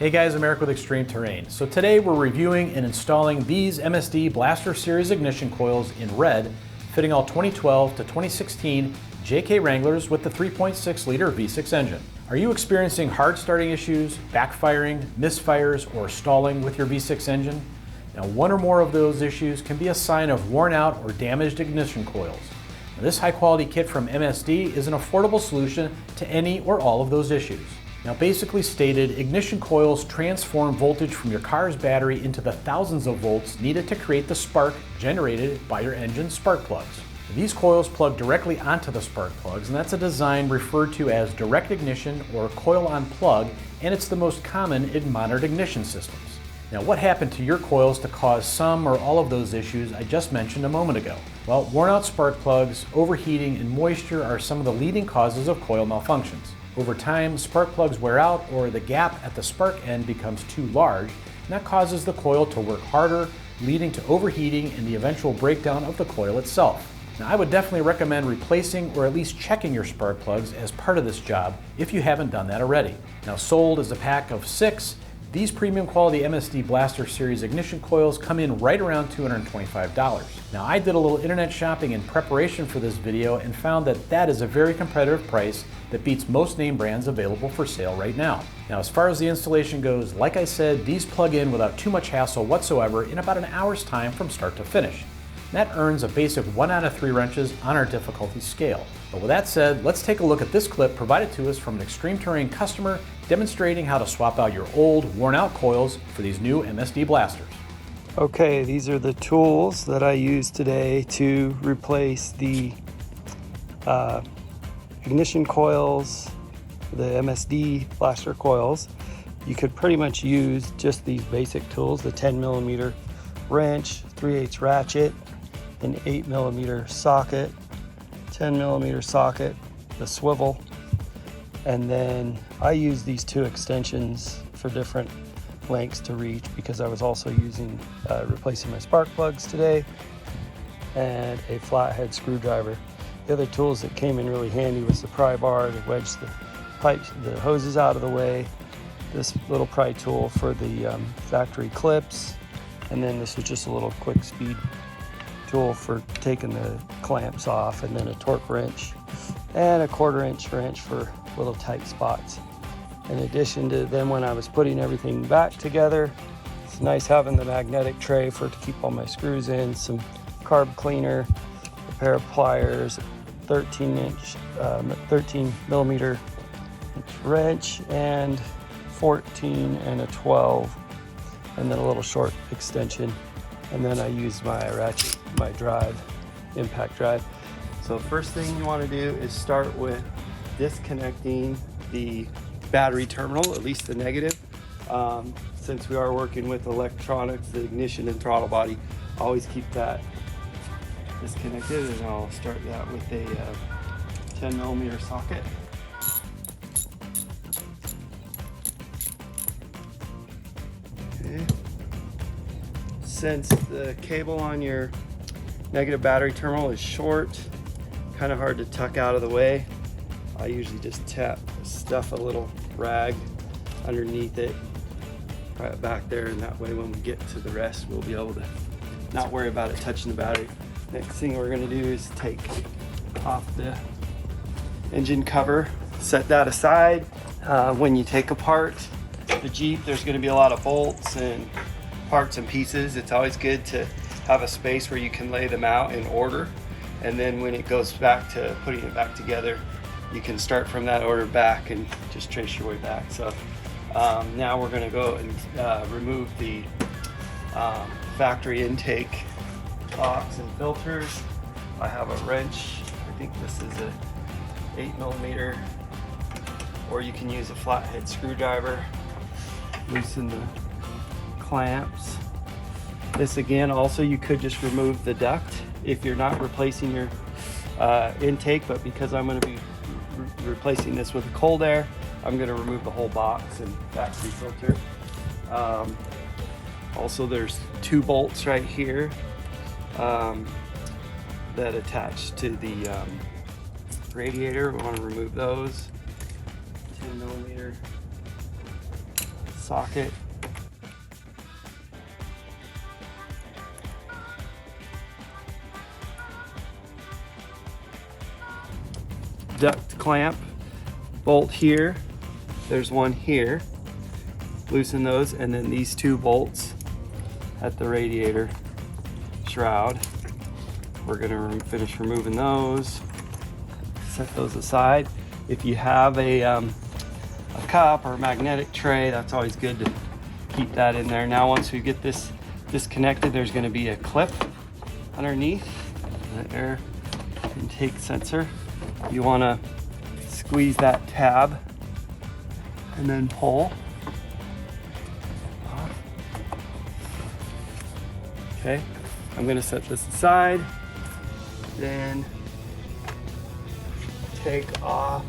Hey guys, I'm Eric with Extreme Terrain. So today we're reviewing and installing these MSD Blaster Series ignition coils in red, fitting all 2012 to 2016 JK Wranglers with the 3.6 liter V6 engine. Are you experiencing hard starting issues, backfiring, misfires, or stalling with your V6 engine? Now, one or more of those issues can be a sign of worn out or damaged ignition coils. Now, this high quality kit from MSD is an affordable solution to any or all of those issues. Now, basically stated, ignition coils transform voltage from your car's battery into the thousands of volts needed to create the spark generated by your engine's spark plugs. These coils plug directly onto the spark plugs, and that's a design referred to as direct ignition or coil on plug, and it's the most common in modern ignition systems. Now, what happened to your coils to cause some or all of those issues I just mentioned a moment ago? Well, worn out spark plugs, overheating, and moisture are some of the leading causes of coil malfunctions. Over time, spark plugs wear out or the gap at the spark end becomes too large, and that causes the coil to work harder, leading to overheating and the eventual breakdown of the coil itself. Now, I would definitely recommend replacing or at least checking your spark plugs as part of this job if you haven't done that already. Now, sold as a pack of 6, these premium quality MSD Blaster Series ignition coils come in right around $225. Now, I did a little internet shopping in preparation for this video and found that that is a very competitive price that beats most name brands available for sale right now. Now, as far as the installation goes, like I said, these plug in without too much hassle whatsoever in about an hour's time from start to finish. That earns a basic 1 out of 3 wrenches on our difficulty scale. But with that said, let's take a look at this clip provided to us from an Extreme Terrain customer demonstrating how to swap out your old, worn out coils for these new MSD blasters. Okay, these are the tools that I used today to replace the ignition coils, the MSD blaster coils. You could pretty much use just these basic tools, the 10mm wrench, 3/8 ratchet, an 8mm socket, 10mm socket, the swivel, and then I use these 2 extensions for different lengths to reach because I was also using replacing my spark plugs today, and a flathead screwdriver. The other tools that came in really handy was the pry bar to wedge the pipes, the hoses out of the way, this little pry tool for the factory clips, and then this was just a little quick speed tool for taking the clamps off, and then a torque wrench and a 1/4" wrench for little tight spots. In addition to then, when I was putting everything back together, it's nice having the magnetic tray to keep all my screws in, some carb cleaner, a pair of pliers, 13mm wrench, and 14 and a 12, and then a little short extension. And then I used my ratchet, my drive, impact drive. So first thing you want to do is start with disconnecting the battery terminal, at least the negative. Since we are working with electronics, the ignition and throttle body, always keep that disconnected, and I'll start that with a 10mm socket. Okay. Since the cable on your negative battery terminal is short, kind of hard to tuck out of the way, I usually just stuff a little rag underneath it, right back there, and that way when we get to the rest, we'll be able to not worry about it touching the battery. Next thing we're going to do is take off the engine cover, set that aside. When you take apart the Jeep, there's going to be a lot of bolts and parts and pieces. It's always good to have a space where you can lay them out in order, and then when it goes back to putting it back together, you can start from that order back and just trace your way back. So now we're going to go and remove the factory intake box and filters. I have a wrench. I think this is a 8mm, or you can use a flathead screwdriver. Loosen the clamps. This again, also you could just remove the duct if you're not replacing your intake, but because I'm going to be replacing this with cold air, I'm going to remove the whole box and factory filter. Also, there's 2 bolts right here that attach to the radiator. We want to remove those. 10mm socket. Duct clamp, bolt here, there's one here. Loosen those, and then these two bolts at the radiator shroud. We're gonna finish removing those, set those aside. If you have a cup or a magnetic tray, that's always good to keep that in there. Now once we get this disconnected, there's gonna be a clip underneath the air intake sensor. You wanna squeeze that tab and then pull. Okay, I'm gonna set this aside, then take off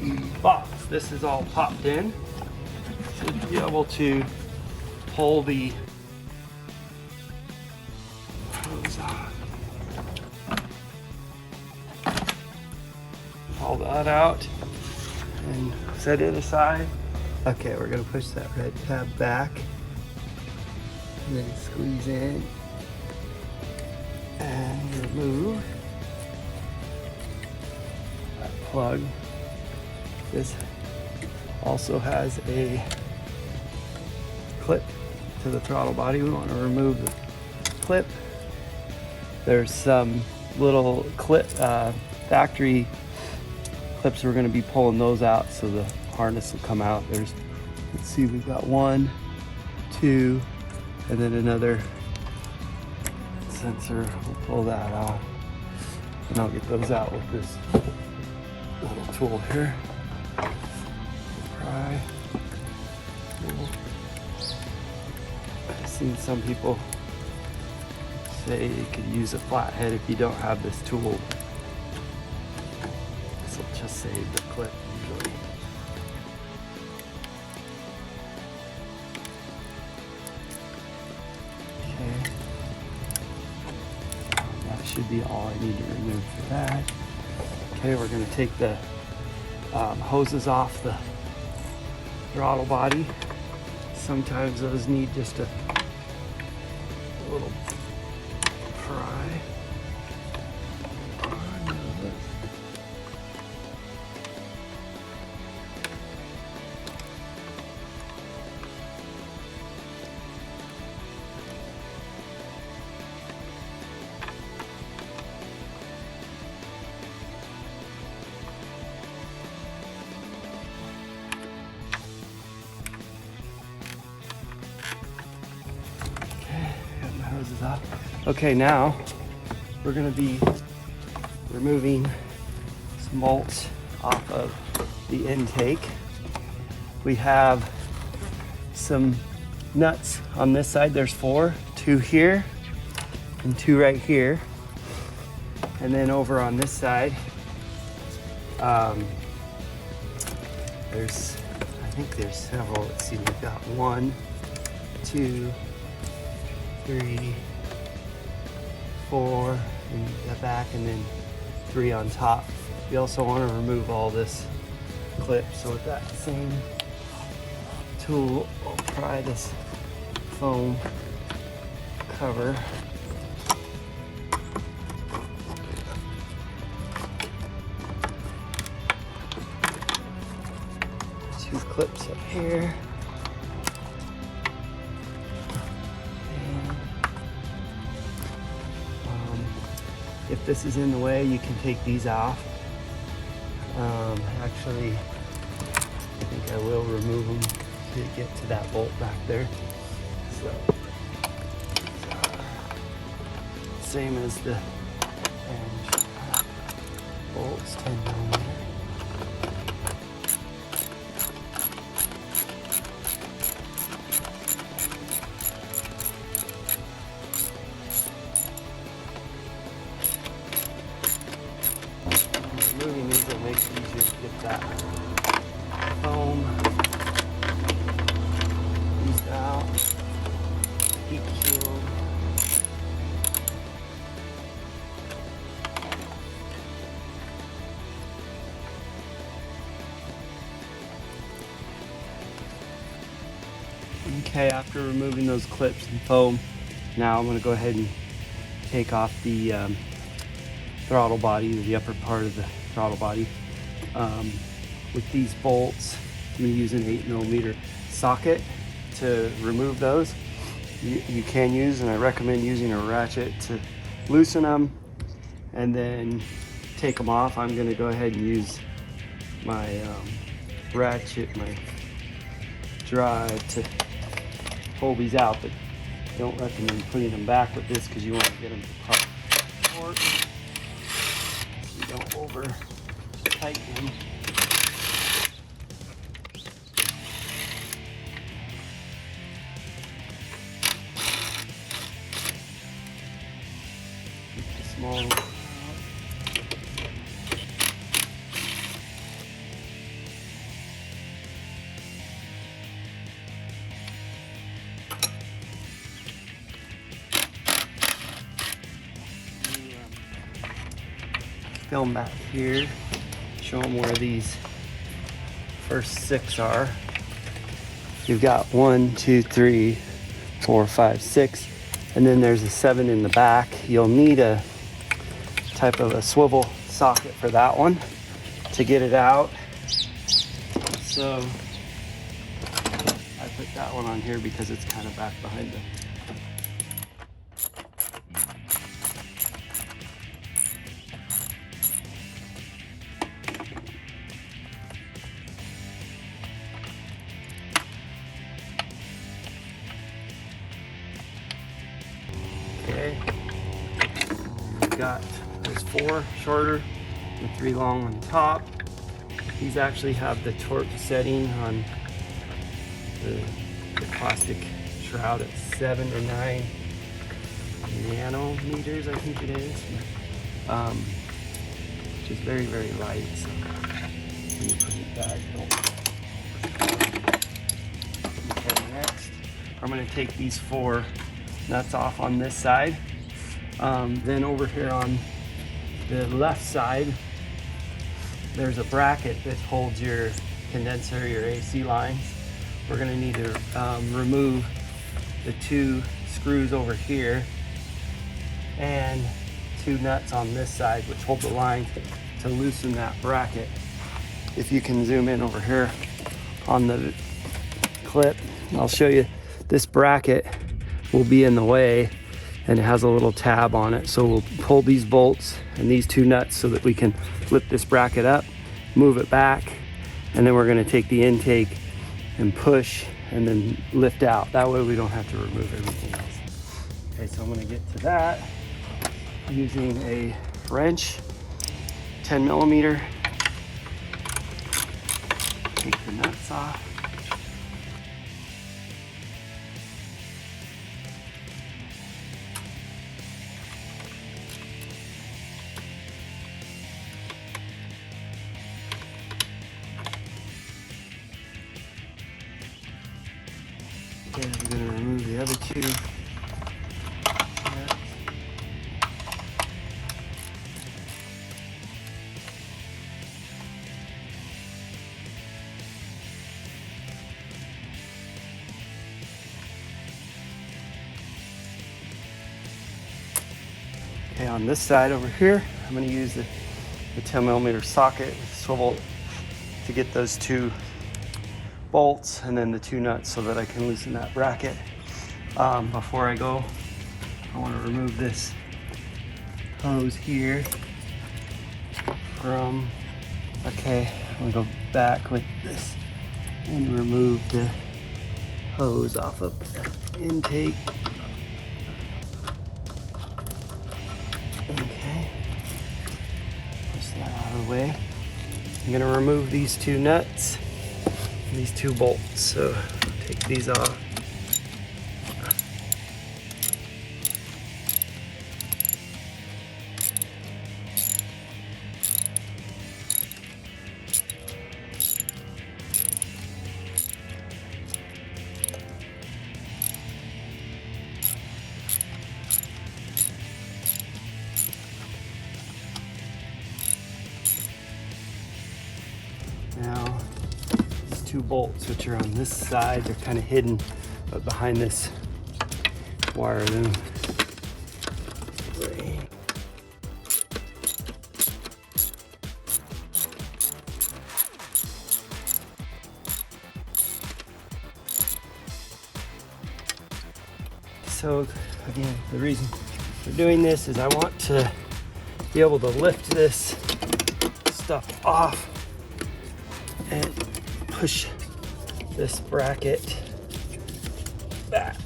the box. This is all popped in, so to be able to pull the hose off. Pull that out and set it aside. Okay, we're gonna push that red tab back and then squeeze in and remove that plug. This also has a clip to the throttle body. We want to remove the clip. There's some little clip factory clips. We're going to be pulling those out so the harness will come out. Let's see, we've got 1, 2, and then another sensor. We'll pull that out, and I'll get those out with this little tool here. Pry. I've seen some people say you could use a flathead if you don't have this tool. This will just save the clip usually. Okay. That should be all I need to remove for that. Okay, we're going to take the hoses off the throttle body. Sometimes those need just a little pry. Hoses off. Okay, now we're going to be removing some bolts off of the intake. We have some nuts on this side. There's 4, 2 here and 2 right here. And then over on this side, I think there's several. Let's see, we've got 1, 2, 3, 4 in the back, and then 3 on top. We also want to remove all this clip, so with that same tool, I'll pry this foam cover. Two clips up here. If this is in the way, you can take these off. Actually, I think I will remove them to get to that bolt back there. So, same as the bolts, 10mm. Moving these will make it easier to get that foam eased out, heat shield. Okay, after removing those clips and foam, now I'm going to go ahead and take off the throttle body, the upper part of the throttle body. With these bolts, I'm going to use an 8mm socket to remove those. You can use, and I recommend using a ratchet to loosen them and then take them off. I'm going to go ahead and use my ratchet, my drive to pull these out, but don't recommend putting them back with this because you want to get them apart so you don't over tighten them. Small. Film back here, show them where these first 6 are. You've got 1, 2, 3, 4, 5, 6, and then there's a 7 in the back. You'll need a type of a swivel socket for that one to get it out. So I put that one on here because it's kind of back behind the Okay, got those 4 shorter and 3 long on top. These actually have the torque setting on the plastic shroud at 7 or 9 nanometers, I think it is, which is very, very light. So when you put it back, okay, next, I'm going to take these 4 nuts off on this side. Then over here on the left side, there's a bracket that holds your condenser, your AC lines. We're going to need to remove the 2 screws over here and 2 nuts on this side, which hold the line to loosen that bracket. If you can zoom in over here on the clip, I'll show you. This bracket will be in the way and it has a little tab on it, so we'll pull these bolts and these 2 nuts so that we can lift this bracket up, move it back, and then we're going to take the intake and push and then lift out. That way we don't have to remove everything else. Okay, so I'm going to get to that using a wrench, 10mm. Take the nuts off. Okay, I'm going to remove the other 2 nuts. Okay, on this side over here, I'm going to use the 10mm socket with swivel to get those 2 bolts and then the 2 nuts so that I can loosen that bracket. Before I go, I want to remove this hose here from, okay, I'm going to go back with this and remove the hose off of the intake. Okay, push that out of the way. I'm going to remove these 2 nuts, these 2 bolts, so take these off. Now, these 2 bolts, which are on this side, they're kind of hidden but behind this wire loom. So again, the reason for doing this is I want to be able to lift this stuff off and push this bracket back.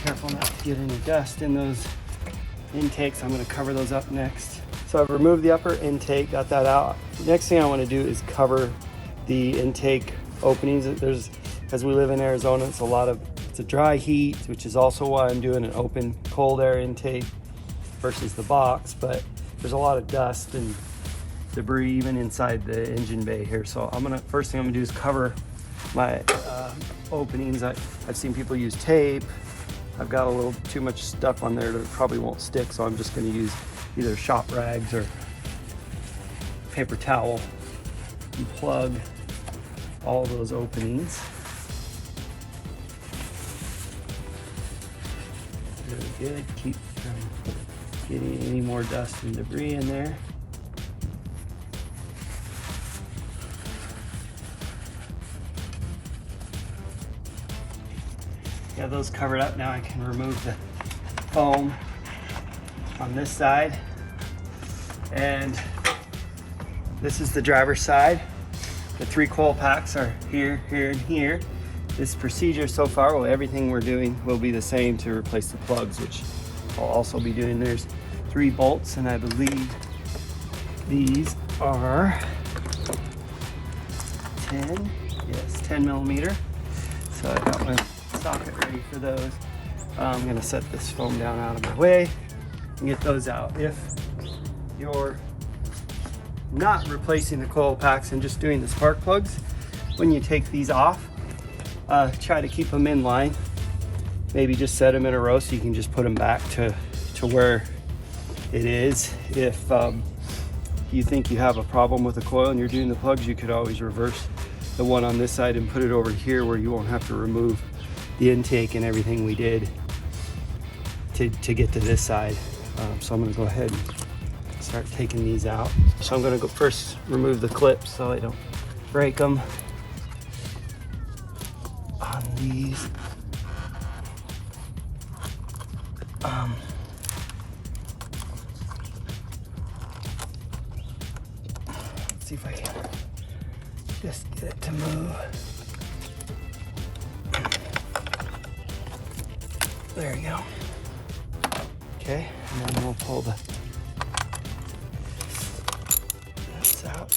Careful not to get any dust in those intakes. I'm going to cover those up next. So I've removed the upper intake, got that out. Next thing I want to do is cover the intake openings. As we live in Arizona, it's a dry heat, which is also why I'm doing an open cold air intake versus the box, but there's a lot of dust and debris even inside the engine bay here. So first thing I'm gonna do is cover my openings. I've seen people use tape. I've got a little too much stuff on there that probably won't stick, so I'm just going to use either shop rags or paper towel and plug all those openings. Really good. Keep from getting any more dust and debris in there. Got those covered up. Now I can remove the foam on this side. And this is the driver's side. The 3 coil packs are here, here, and here. This procedure so far, well, everything we're doing will be the same to replace the plugs, which I'll also be doing. There's 3 bolts, and I believe these are 10 millimeter. So I got my socket ready for those. I'm gonna set this foam down out of my way and get those out. If you're not replacing the coil packs and just doing the spark plugs, when you take these off, try to keep them in line. Maybe just set them in a row so you can just put them back to where it is. If you think you have a problem with the coil and you're doing the plugs, you could always reverse the one on this side and put it over here where you won't have to remove the intake and everything we did to get to this side. So I'm going to go ahead and start taking these out. So I'm going to go first remove the clips so I don't break them on these. Let's see if I can just get it to move. There you go. Okay, and then we'll pull this out.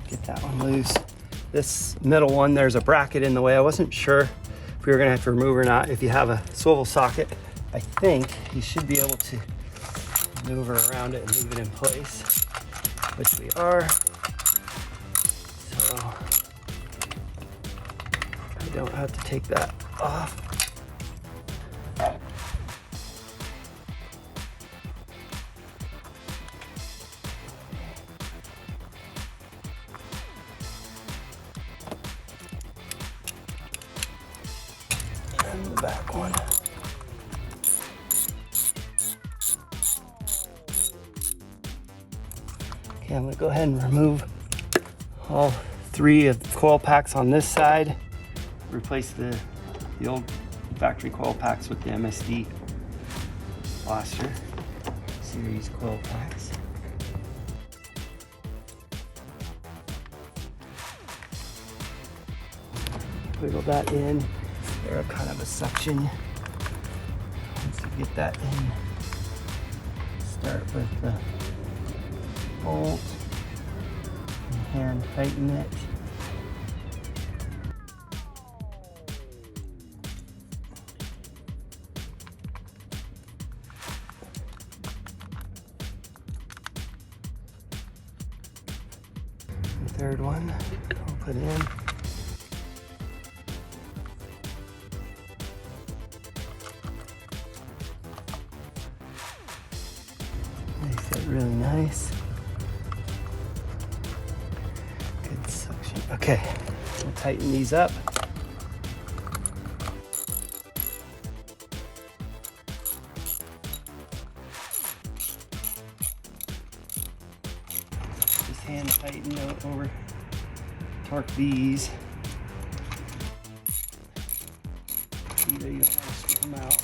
Get that one loose. This middle one, there's a bracket in the way. I wasn't sure if we were gonna have to remove or not. If you have a swivel socket, I think you should be able to maneuver around it and leave it in place, which we are. So I don't have to take that off. And the back one. Okay, I'm gonna go ahead and remove all 3 of the coil packs on this side. Replace the old factory coil packs with the MSD Blaster series coil packs. Wiggle that in. They're kind of a suction. Once you get that in, start with the bolt. hand tighten it. The third one I'll put in. They fit really nice. Good suction. Okay, we'll tighten these up. Just hand tighten over, torque these. See that you don't want to stick them out.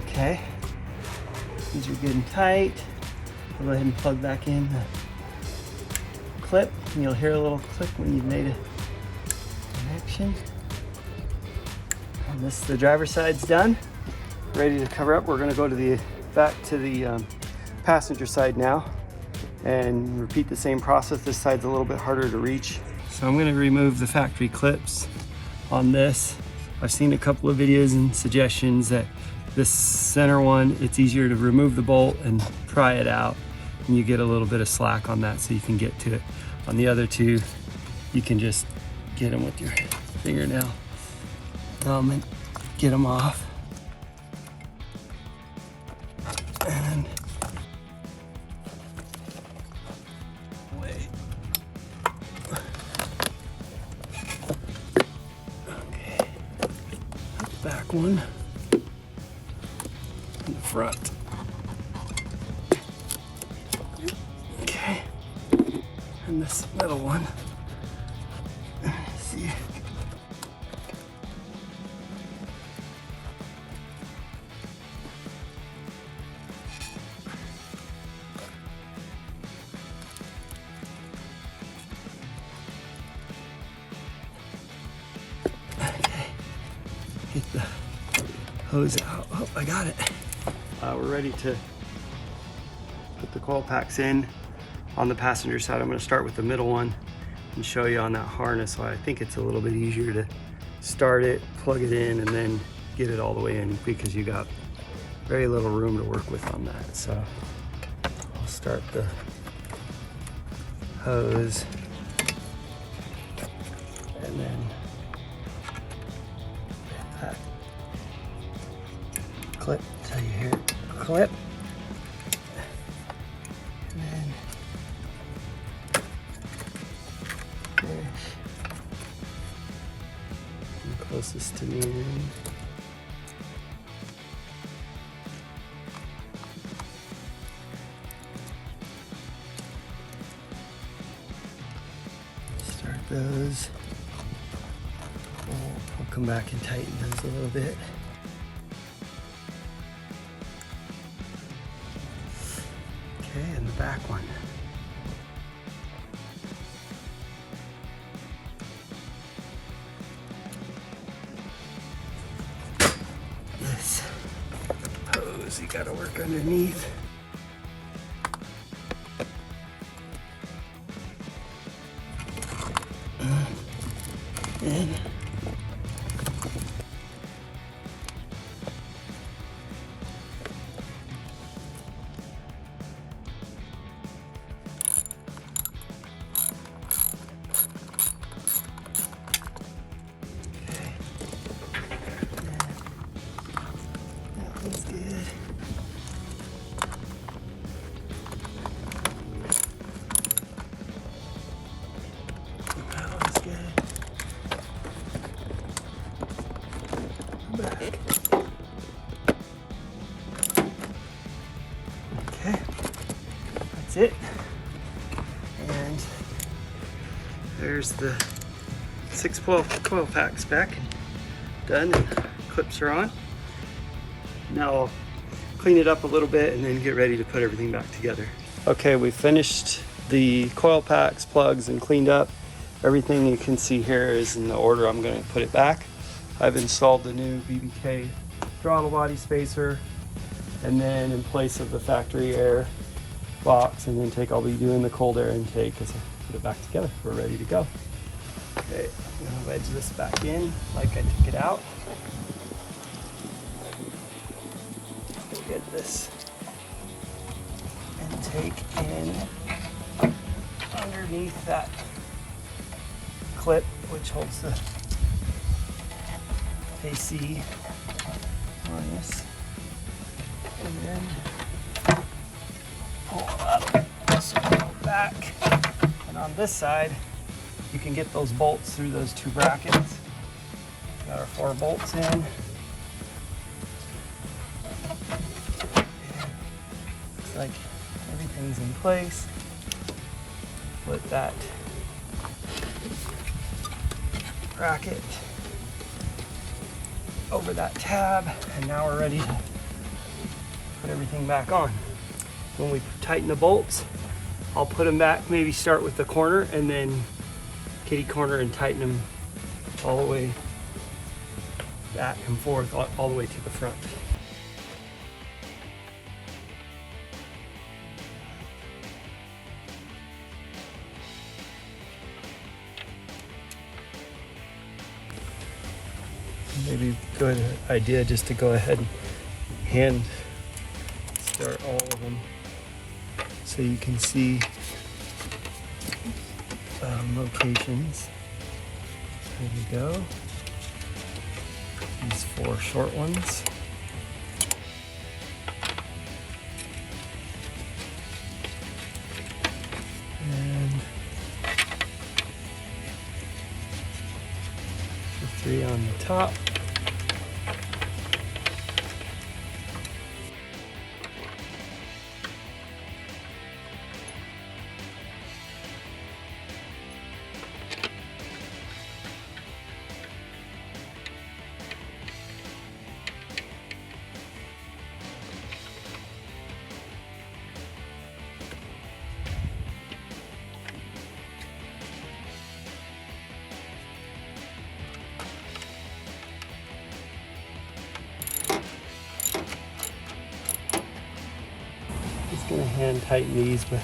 Okay, these are good and tight. I'll go ahead and plug back in the clip, and you'll hear a little click when you've made a connection. And the driver's side's done. Ready to cover up. We're gonna go to back to the passenger side now and repeat the same process. This side's a little bit harder to reach. So I'm gonna remove the factory clips on this. I've seen a couple of videos and suggestions that this center one, it's easier to remove the bolt and pry it out, and you get a little bit of slack on that so you can get to it. On the other two, you can just get them with your fingernail thumb and get them off. And wait. Okay, back one. In the front. Okay, and this middle one. Let's see. Okay, get the hose out. Oh, I got it. We're ready to put the coil packs in on the passenger side. I'm going to start with the middle one and show you on that harness why I think it's a little bit easier to start it, plug it in, and then get it all the way in, because you got very little room to work with on that. So I'll start the hose and then that clip till you hear it clip, and then fish. I'm closest to the end. Start those. I'll come back and tighten those a little bit. Okay, and the back one. This hose you gotta work underneath. And back. Okay, that's it. And there's the 6 coil packs back, done, and clips are on. Now I'll clean it up a little bit and then get ready to put everything back together. Okay, we finished the coil packs, plugs, and cleaned up. Everything you can see here is in the order I'm going to put it back. I've installed the new BBK throttle body spacer, and then in place of the factory air box and intake, I'll be doing the cold air intake as I put it back together. We're ready to go. Okay, I'm going to wedge this back in like I took it out. Get this intake in underneath that clip, which holds the AC harness, and then pull up, pull back, and on this side you can get those bolts through those two brackets. Got our 4 bolts in. Looks like everything's in place. Put that bracket over that tab, and now we're ready to put everything back on. When we tighten the bolts, I'll put them back, maybe start with the corner and then kitty corner and tighten them all the way back and forth, all the way to the front. Maybe a good idea just to go ahead and hand start all of them so you can see locations. There we go. These 4 short ones. And the 3 on the top. Just gonna hand tighten these, but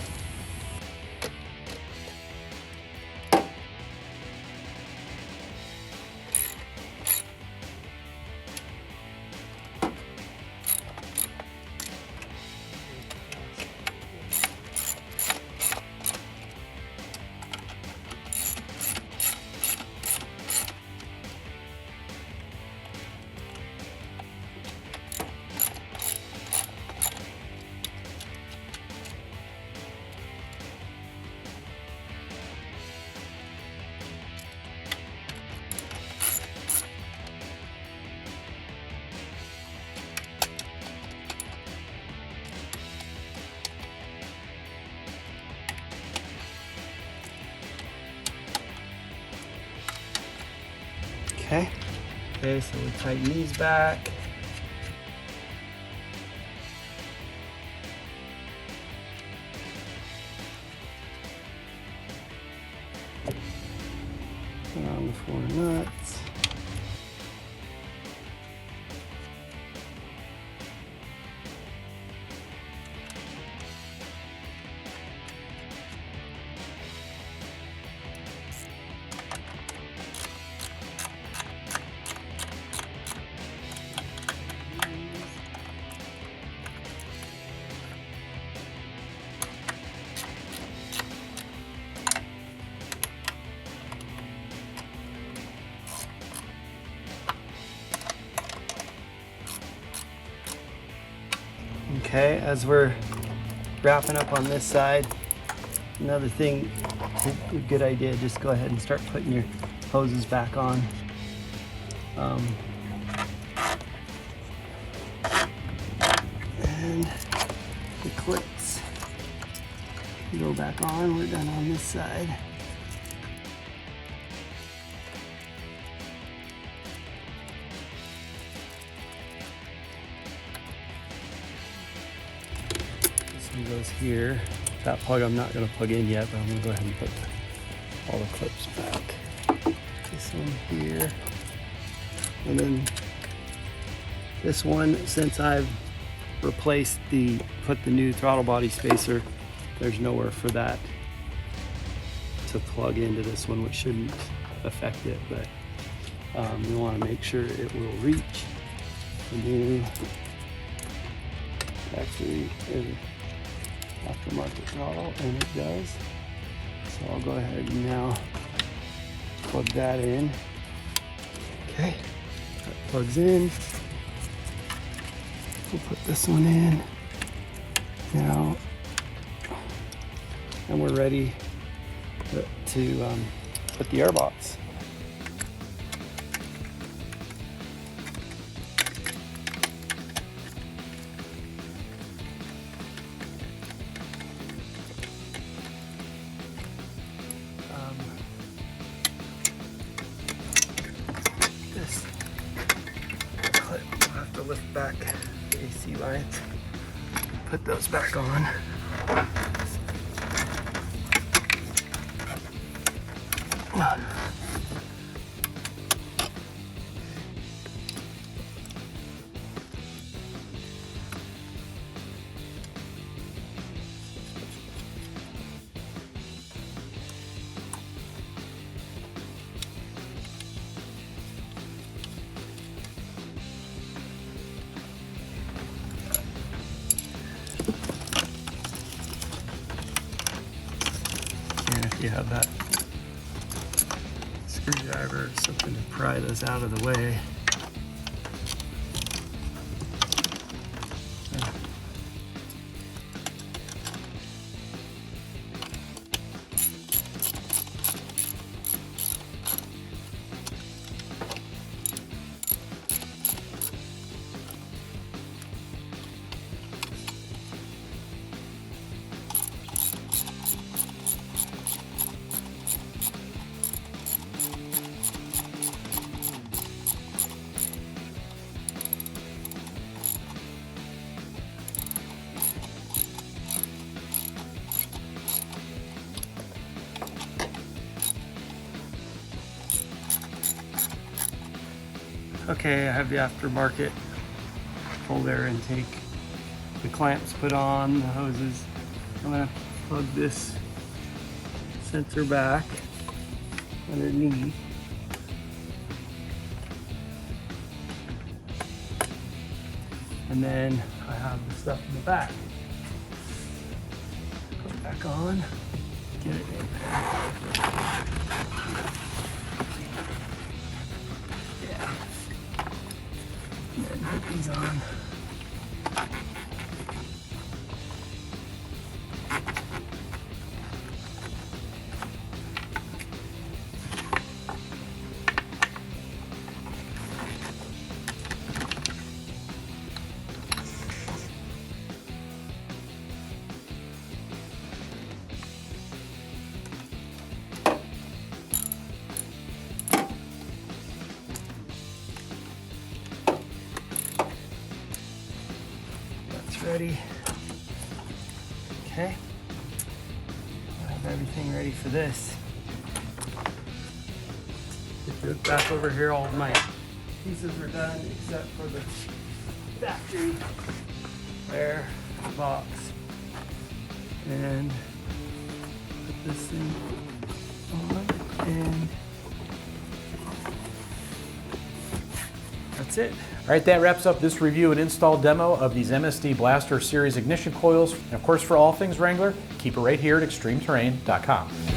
okay. Okay, so we tighten these back. Put on the 4 nuts. Okay, as we're wrapping up on this side, another thing, a good idea, just go ahead and start putting your hoses back on. And the clips go back on. We're done on this side. Goes here. That plug I'm not going to plug in yet, but I'm going to go ahead and put all the clips back. This one here. And then this one, since I've put the new throttle body spacer, there's nowhere for that to plug into this one, which shouldn't affect it, but you want to make sure it will reach the new, actually, aftermarket throttle, and it does. So I'll go ahead and now plug that in. Okay, that plugs in. We'll put this one in now, and we're ready to put the airbox. This clip, I'll have to lift back the AC lines, put those back on. And if you have that screwdriver or something to pry those out of the way. Okay, I have the aftermarket full air intake. The clamps put on, the hoses. I'm gonna plug this sensor back underneath. And then I have the stuff in the back. Put it back on, get it in there. And then put these on. Ready. Okay. I have everything ready for this. If you look back over here, all of my pieces are done except for the battery there, the box. And put this thing on, and that's it. All right, that wraps up this review and install demo of these MSD Blaster Series ignition coils. And of course, for all things Wrangler, keep it right here at ExtremeTerrain.com.